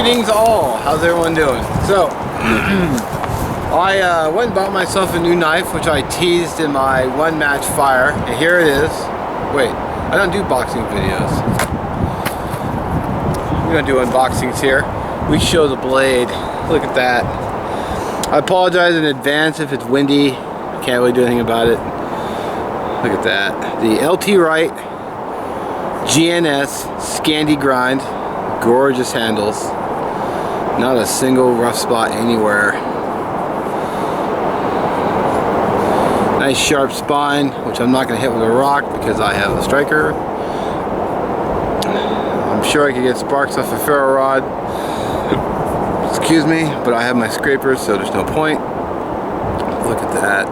Greetings all, how's everyone doing? So, I went and bought myself a new knife, which I teased in my one match fire, and here it is. Wait, I don't do boxing videos. We're gonna do unboxings here. We show the blade, look at that. I apologize in advance if it's windy, I can't really do anything about it. Look at that, the Wright GNS Scandi grind, gorgeous handles. Not a single rough spot anywhere. Nice sharp spine, which I'm not going to hit with a rock because I have a striker. I'm sure I could get sparks off a ferro rod. Excuse me, but I have my scrapers, so there's no point. Look at that.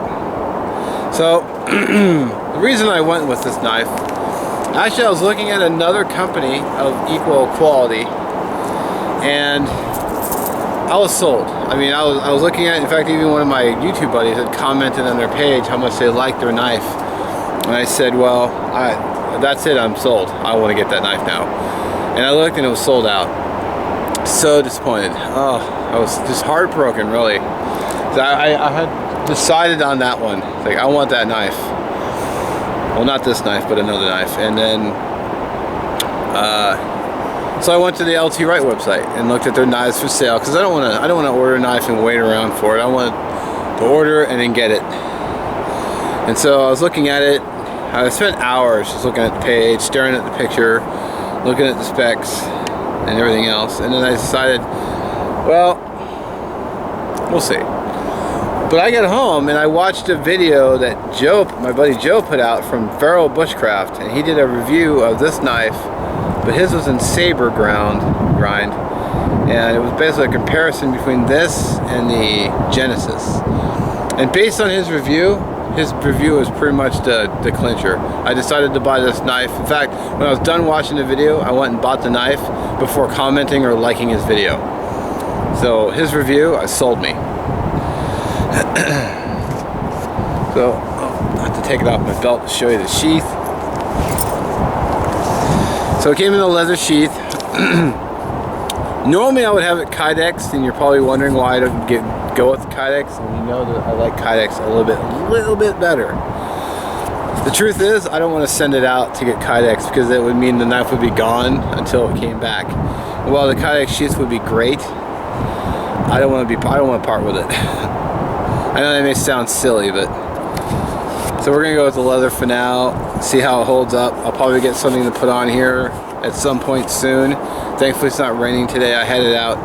So, the reason I went with this knife, actually I was looking at another company of equal quality, and I was sold. I mean, I was looking at, in fact, even one of my YouTube buddies had commented on their page how much they liked their knife. And I said, well, that's it, I'm sold. I want to get that knife now. And I looked and it was sold out. So disappointed. Oh, I was just heartbroken, really. So I had decided on that one. Like, I want that knife. Well, not this knife, but another knife. And then, so I went to the Wright website and looked at their knives for sale, because I don't want to order a knife and wait around for it. I want to order it and then get it. And so I was looking at it. I spent hours just looking at the page, staring at the picture, looking at the specs and everything else. And then I decided, well, we'll see. But I got home and I watched a video that my buddy Joe put out from Woodcraft, and he did a review of this knife. But his was in saber grind, and it was basically a comparison between this and the Genesis. And based on his review was pretty much the clincher. I decided to buy this knife. In fact, when I was done watching the video, I went and bought the knife before commenting or liking his video. So his review sold me. So I have to take it off my belt to show you the sheath. So it came in a leather sheath. Normally I would have it Kydex, and you're probably wondering why I don't go with Kydex, and you know that I like Kydex a little bit better. The truth is, I don't want to send it out to get Kydex because it would mean the knife would be gone until it came back. And while the Kydex sheath would be great, I don't want to part with it. I know that may sound silly, but so we're gonna go with the leather for now, see how it holds up. I'll probably get something to put on here at some point soon. Thankfully it's not raining today. I had it out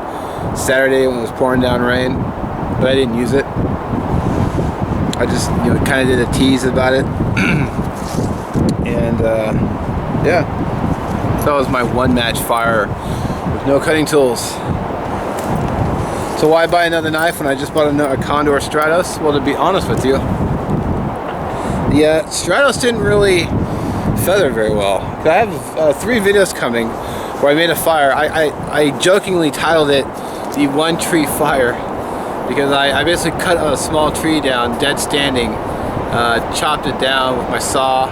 Saturday when it was pouring down rain, but I didn't use it. I just, kind of did a tease about it. And yeah, that was my one match fire with no cutting tools. So why buy another knife when I just bought a Condor Stratos? Well, to be honest with you, the Stratos didn't really feather very well. I have 3 videos coming where I made a fire. I jokingly titled it the One Tree Fire because I basically cut a small tree down, dead standing, chopped it down with my saw,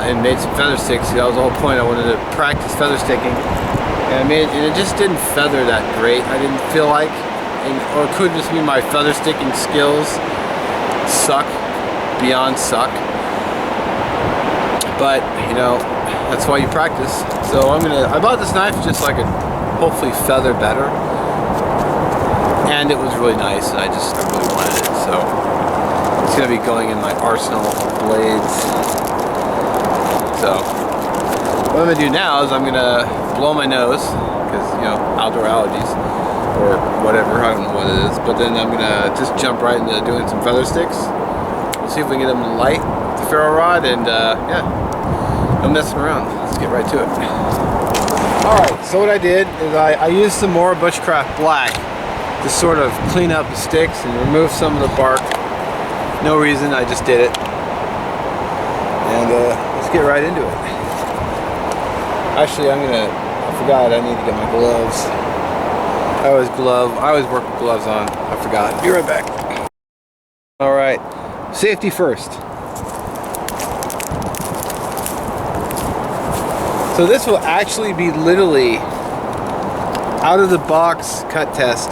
and made some feather sticks. That was the whole point. I wanted to practice feather sticking, and it just didn't feather that great. I didn't feel like, or it could just be my feather sticking skills suck. Beyond suck, but that's why you practice. So I bought this knife just so I could hopefully feather better, and it was really nice, and I really wanted it. So it's gonna be going in my arsenal of blades. So what I'm gonna do now is I'm gonna blow my nose because outdoor allergies or whatever, I don't know what it is, but then I'm gonna just jump right into doing some feather sticks. We'll see if we can get them to light with the ferro rod, and yeah, no messing around. Let's get right to it. Alright, so what I did is I used some more Woodcraft black to sort of clean up the sticks and remove some of the bark. No reason, I just did it. And let's get right into it. Actually, I forgot I need to get my gloves. I always work with gloves on. I forgot. Be right back. Alright. Safety first. So this will actually be literally out of the box cut test.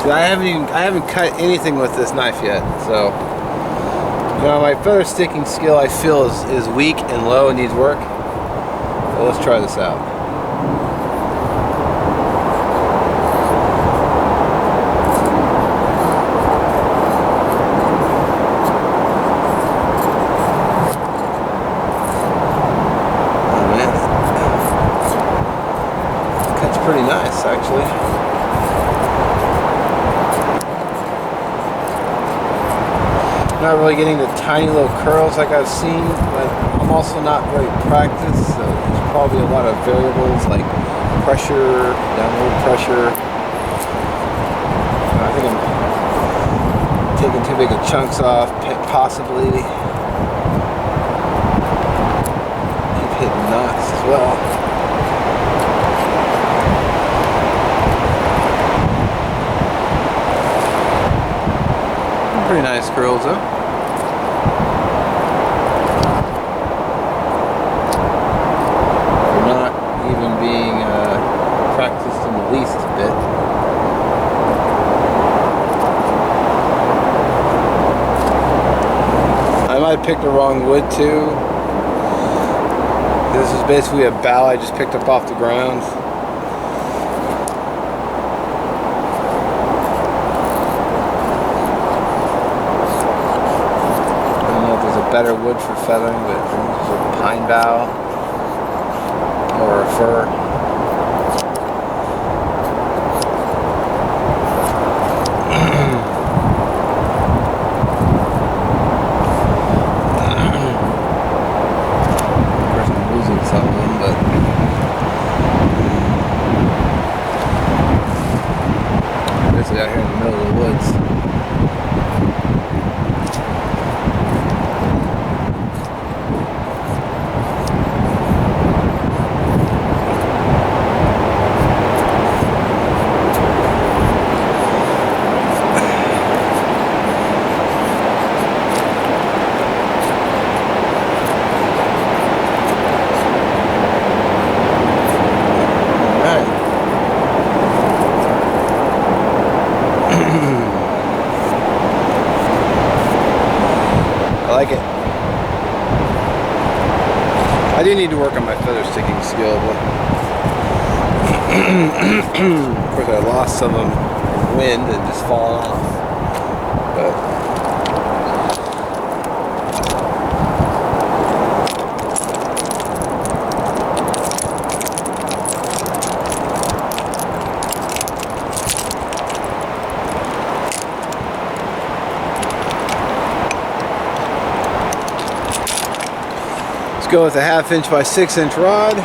I haven't cut anything with this knife yet, so my feather sticking skill I feel is weak and low and needs work. So let's try this out. Oh man, cuts pretty nice actually. Not really getting the tiny little curls like I've seen, but I'm also not very practiced, so there's probably a lot of variables like pressure, downward pressure. I think I'm taking too big of chunks off, possibly. Keep hitting knots as well. Pretty nice curls though. For not even being practiced in the least bit. I might have picked the wrong wood too. This is basically a bough I just picked up off the ground. Better wood for feathering, but a pine bough or a fir. Of course, I'm losing some of them, but basically out here in the middle of the woods. I like it. I do need to work on my feather sticking skill, but of course I lost some of them in wind and just falling off. But go with a 1/2 inch by 6 inch rod.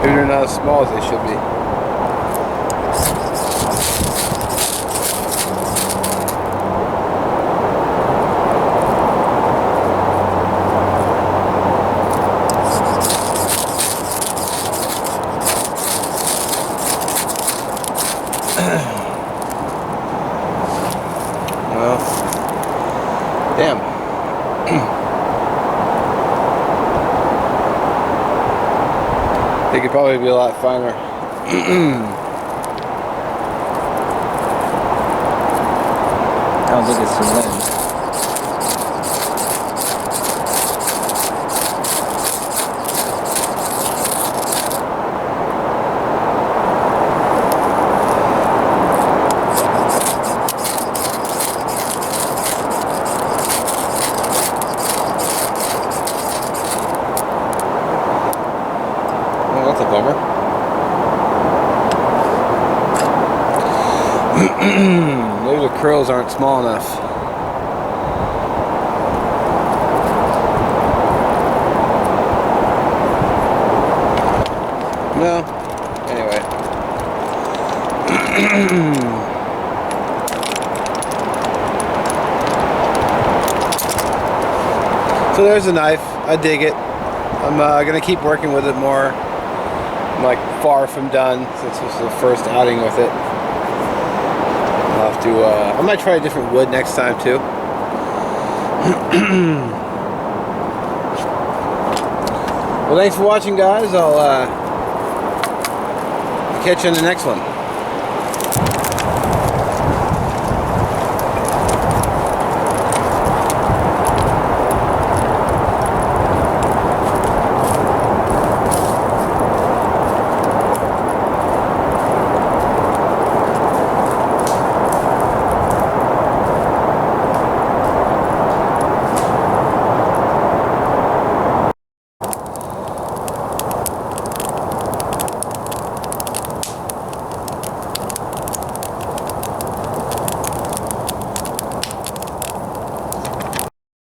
Maybe they're not as small as they should be. Well, damn. They could probably be a lot finer. I don't think it's the lens. prills aren't small enough. No. Anyway. So there's a knife. I dig it. I'm gonna keep working with it more. I'm like far from done since this is the first outing with it. I'll have to. I might try a different wood next time too. Well, thanks for watching, guys. I'll catch you in the next one.